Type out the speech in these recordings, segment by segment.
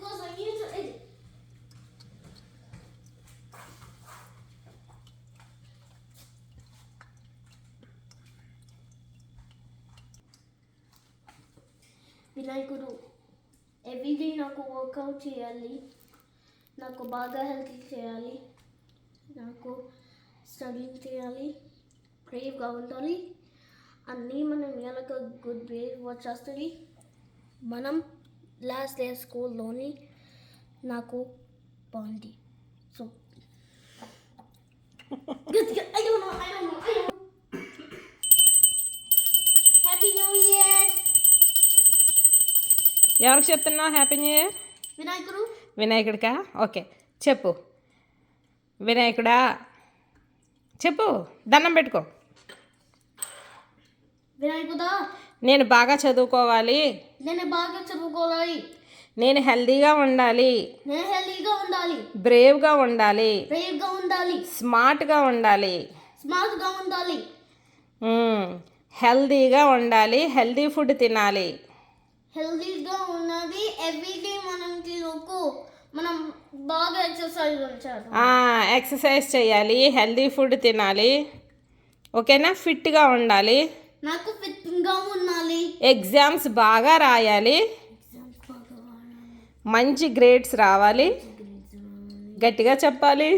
because I need to edit. వినాయకుడు everyday నాకు work out చేయాలి, నాకు బాగా హెల్త్ చేయాలి, నాకు స్టడీయింగ్ చేయాలి, బ్రేవ్గా ఉండాలి, అన్నీ మనం ఎలాగ గుడ్ బ్రేవ్ వచ్చేస్తుంది. మనం లాస్ట్ డే స్కూల్లోని నాకు బాగుంది. So I don't know. Happy New Year. ఎవరికి చెప్తున్నావు హ్యాపీ న్యూ ఇయర్? వినాయకుడు. వినాయకుడికా? ఓకే చెప్పు. వినాయకుడా చెప్పు, దండం పెట్టుకో. వినాయకుడా, నేను బాగా చదువుకోవాలి, నేను బాగా చదువుకోవాలి, నేను హెల్తీగా ఉండాలి, నేను హెల్తీగా ఉండాలి, బ్రేవ్గా ఉండాలి, బ్రేవ్గా ఉండాలి, స్మార్ట్గా ఉండాలి, స్మార్ట్గా ఉండాలి, హెల్తీగా ఉండాలి, హెల్తీ ఫుడ్ తినాలి, హెల్తీగా ఉన్నది. ఎవ్రీడే మనం బాగా ఎక్సర్సైజ్ ఉంచాలి, ఎక్సర్సైజ్ చేయాలి, హెల్తీ ఫుడ్ తినాలి, ఓకేనా? ఫిట్గా ఉండాలి, నాకు ఫిట్గా ఉండాలి, ఎగ్జామ్స్ బాగా రాయాలి, మంచి గ్రేడ్స్ రావాలి, గట్టిగా చెప్పాలి,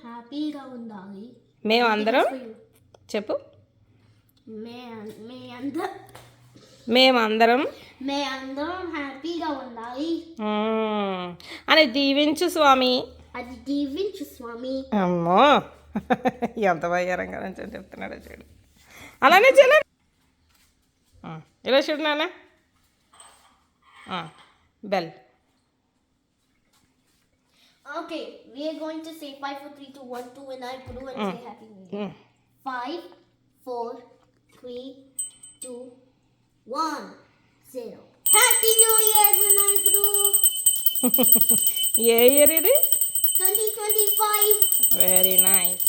హ్యాపీగా ఉండాలి. మేమందరం చెప్పు, మేమందరం హ్యాపీగా ఉండాలి అని దీవించు స్వామి. అది దీవించు స్వామి. అమ్మో ఎంత భయంకరంగా చెప్తున్నాడో చూడు. అలానే చేయలే, ఇలా చూడు నాన్న. Bell. Okay, we are going to say 5, 4, 3, 2, 1, 2 and I put and say Happy New Year. 5, 4, 3, 2, 1, 0. Happy New Year, Vinayakuru! A year ఇది? 2025. Very nice.